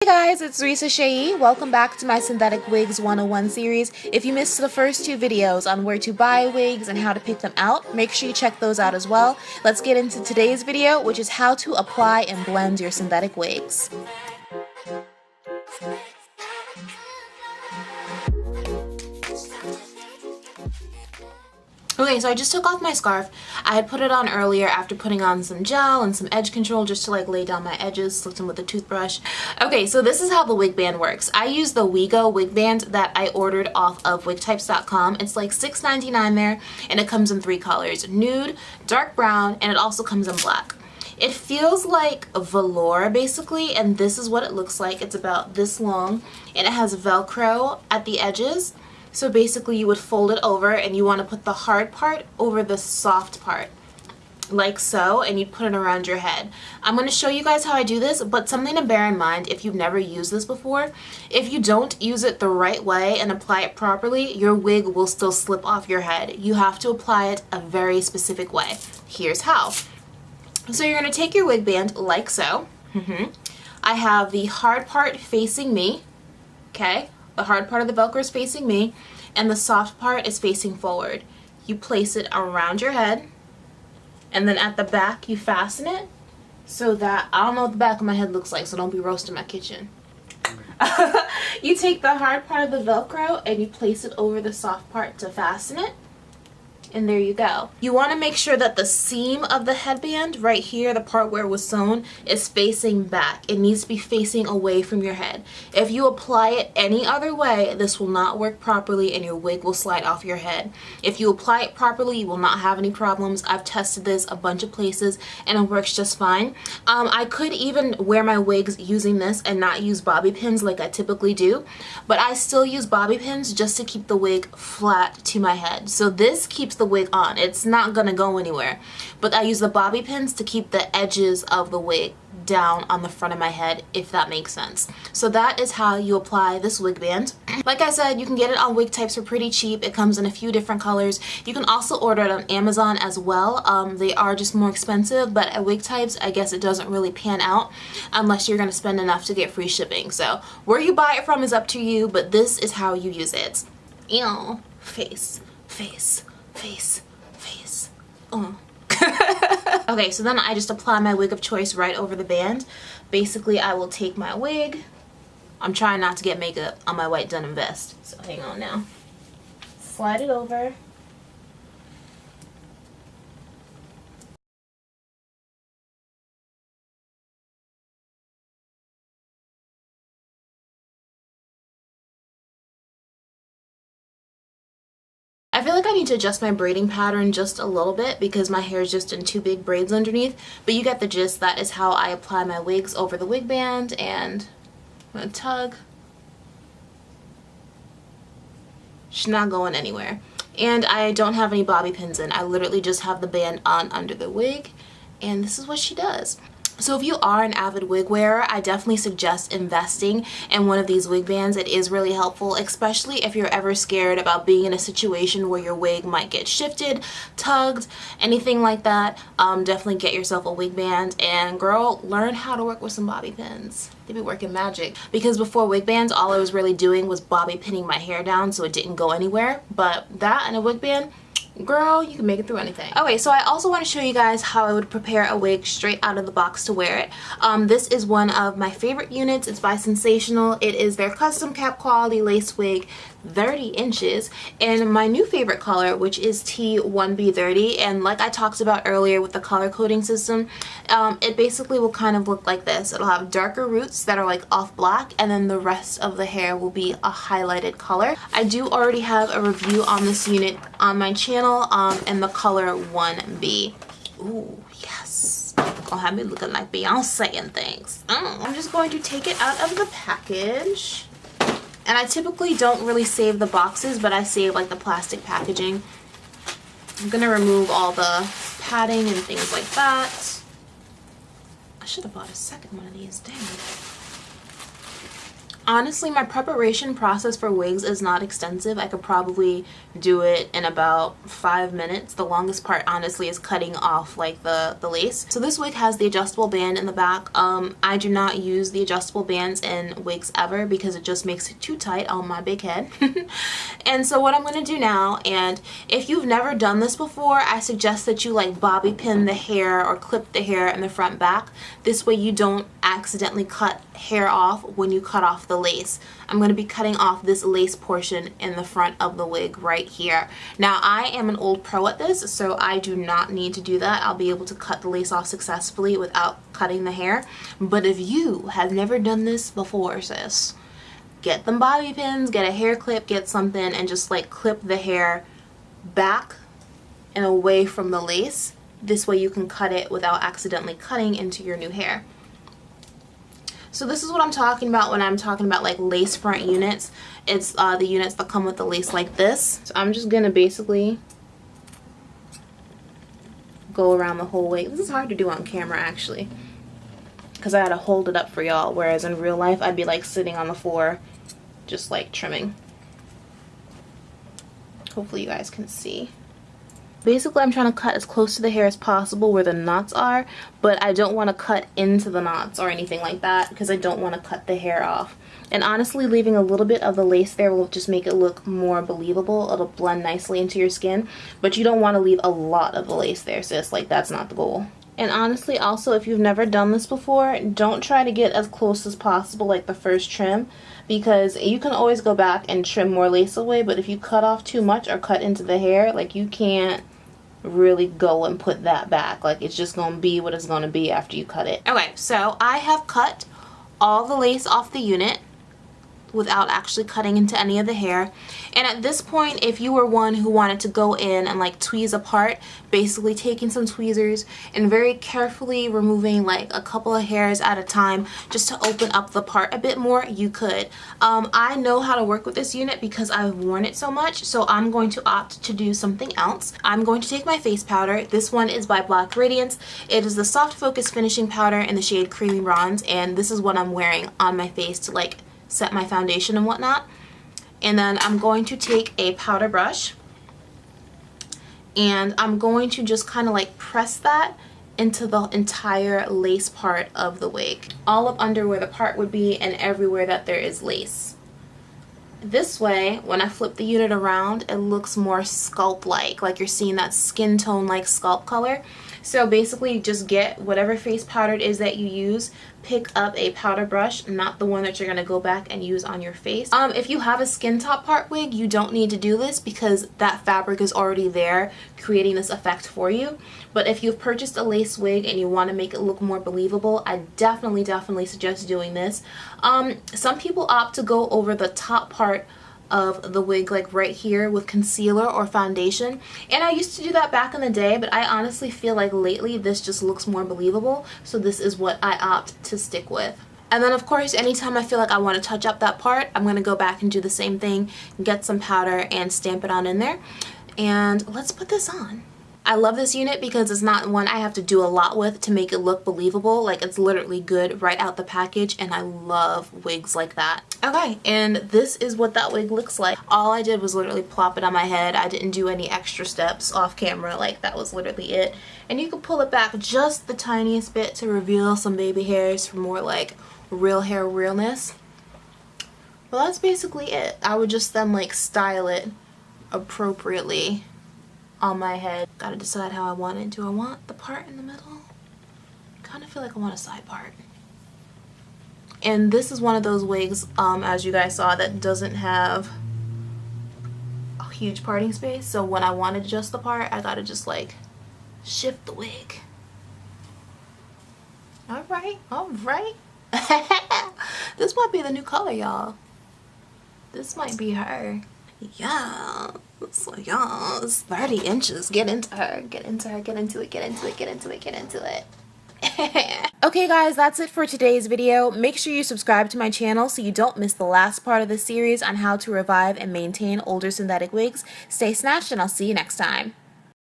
Hey guys, it's Risa Shea. Welcome back to my Synthetic Wigs 101 series. If you missed the first two videos on where to buy wigs and how to pick them out, make sure you check those out as well. Let's get into today's video, which is how to apply and blend your synthetic wigs. Okay, so I just took off my scarf. I had put it on earlier after putting on some gel and some edge control just to lay down my edges, slicked them with a toothbrush. Okay, so this is how the wig band works. I use the WeGo wig band that I ordered off of wigtypes.com. It's like $6.99 there, and it comes in 3 colors: nude, dark brown, and it also comes in black. It feels like a velour basically, and this is what it looks like. It's about this long, and it has Velcro at the edges. So basically you would fold it over and you want to put the hard part over the soft part, like so, and you'd put it around your head. I'm going to show you guys how I do this, but something to bear in mind if you've never used this before: if you don't use it the right way and apply it properly, your wig will still slip off your head. You have to apply it a very specific way. Here's how. So you're going to take your wig band like so. I have the hard part facing me, okay? The hard part of the Velcro is facing me, and the soft part is facing forward. You place it around your head, and then at the back you fasten it so that, I don't know what the back of my head looks like, so don't be roasting my kitchen. You take the hard part of the Velcro and you place it over the soft part to fasten it. And there you go. You want to make sure that the seam of the headband right here, the part where it was sewn, is facing back. It needs to be facing away from your head. If you apply it any other way, this will not work properly and your wig will slide off your head. If you apply it properly, you will not have any problems. I've tested this a bunch of places and it works just fine. I could even wear my wigs using this and not use bobby pins like I typically do, but I still use bobby pins just to keep the wig flat to my head. So this keeps the wig on. It's not gonna go anywhere, but I use the bobby pins to keep the edges of the wig down on the front of my head, if that makes sense. So that is how you apply this wig band. Like I said, you can get it on Wig Types for pretty cheap. It comes in a few different colors. You can also order it on Amazon as well. They are just more expensive, but at Wig Types, I guess it doesn't really pan out unless you're gonna spend enough to get free shipping. So where you buy it from is up to you, but this is how you use it. Ew. Face, face, face, face. Okay, so then I just apply my wig of choice right over the band. Basically, I will take my wig. I'm trying not to get makeup on my white denim vest, so hang on now. Slide it over. I feel like I need to adjust my braiding pattern just a little bit because my hair is just in 2 big braids underneath, but you get the gist. That is how I apply my wigs over the wig band, and I'm gonna tug. She's not going anywhere. And I don't have any bobby pins in. I literally just have the band on under the wig, and this is what she does. So if you are an avid wig wearer, I definitely suggest investing in one of these wig bands. It is really helpful, especially if you're ever scared about being in a situation where your wig might get shifted, tugged, anything like that. Definitely get yourself a wig band, and girl, learn how to work with some bobby pins. They be working magic. Because before wig bands, all I was really doing was bobby pinning my hair down so it didn't go anywhere. But that and a wig band, girl, you can make it through anything. Okay, so I also want to show you guys how I would prepare a wig straight out of the box to wear it. This is one of my favorite units. It's by Sensational. It is their custom cap quality lace wig, 30 inches, and my new favorite color, which is T1B30. And like I talked about earlier with the color coding system, it basically will kind of look like this. It'll have darker roots that are like off black, and then the rest of the hair will be a highlighted color. I do already have a review on this unit on my channel in the color 1B. Ooh, yes. Gonna have me looking like Beyonce and things. I'm just going to take it out of the package. And I typically don't really save the boxes, but I save like the plastic packaging. I'm gonna remove all the padding and things like that. I should have bought a second one of these, dang it. Honestly, my preparation process for wigs is not extensive. I could probably do it in about 5 minutes. The longest part, honestly, is cutting off like the lace. So this wig has the adjustable band in the back. I do not use the adjustable bands in wigs ever because it just makes it too tight on my big head. And so what I'm going to do now, and if you've never done this before, I suggest that you like bobby pin the hair or clip the hair in the front back. This way you don't accidentally cut hair off when you cut off the lace. I'm going to be cutting off this lace portion in the front of the wig right here. Now I am an old pro at this, so I do not need to do that. I'll be able to cut the lace off successfully without cutting the hair. But if you have never done this before, sis, get them bobby pins, get a hair clip, get something, and just like clip the hair back and away from the lace. This way you can cut it without accidentally cutting into your new hair. So this is what I'm talking about when I'm talking about like lace front units. It's the units that come with the lace like this. So I'm just gonna basically go around the whole wig. This is hard to do on camera actually, because I had to hold it up for y'all, whereas in real life I'd be like sitting on the floor just like trimming. Hopefully you guys can see. Basically, I'm trying to cut as close to the hair as possible where the knots are, but I don't want to cut into the knots or anything like that because I don't want to cut the hair off. And honestly, leaving a little bit of the lace there will just make it look more believable. It'll blend nicely into your skin, but you don't want to leave a lot of the lace there, sis. Like, that's not the goal. And honestly, also, if you've never done this before, don't try to get as close as possible like the first trim, because you can always go back and trim more lace away, but if you cut off too much or cut into the hair, like, you can't really go and put that back. Like, it's just gonna be what it's gonna be after you cut it. Okay, so I have cut all the lace off the unit without actually cutting into any of the hair. And at this point, if you were one who wanted to go in and like tweeze apart, basically taking some tweezers and very carefully removing like a couple of hairs at a time just to open up the part a bit more, you could. I know how to work with this unit because I've worn it so much, so I'm going to opt to do something else. I'm going to take my face powder. This one is by Black Radiance. It is the Soft Focus Finishing Powder in the shade Creamy Bronze, and this is what I'm wearing on my face to like set my foundation and whatnot. And then I'm going to take a powder brush and I'm going to just kind of like press that into the entire lace part of the wig, all up under where the part would be and everywhere that there is lace. This way, when I flip the unit around, it looks more scalp-like, like you're seeing that skin tone like scalp color. So basically just get whatever face powder it is that you use, pick up a powder brush, not the one that you're going to go back and use on your face. If you have a skin top part wig, you don't need to do this because that fabric is already there creating this effect for you. But if you've purchased a lace wig and you want to make it look more believable, I definitely suggest doing this. Some people opt to go over the top part of the wig like right here with concealer or foundation, and I used to do that back in the day, but I honestly feel like lately this just looks more believable, so this is what I opt to stick with. And then of course, anytime I feel like I want to touch up that part, I'm going to go back and do the same thing, get some powder and stamp it on in there. And let's put this on. I love this unit because it's not one I have to do a lot with to make it look believable. Like, it's literally good right out the package, and I love wigs like that. Okay, and this is what that wig looks like. All I did was literally plop it on my head. I didn't do any extra steps off camera. Like, that was literally it. And you can pull it back just the tiniest bit to reveal some baby hairs for more like real hair realness. Well, that's basically it. I would just then like style it appropriately on my head. Gotta decide how I want it. Do I want the part in the middle? Kind of feel like I want a side part. And this is one of those wigs, as you guys saw, that doesn't have a huge parting space. So when I want to adjust the part, I gotta just like shift the wig. Alright, alright. This might be the new color, y'all. This might be her. Yeah, so y'all, it's 30 inches. Get into her, get into her, get into it, get into it, get into it, get into it. Okay guys, that's it for today's video. Make sure you subscribe to my channel so you don't miss the last part of the series on how to revive and maintain older synthetic wigs. Stay snatched and I'll see you next time.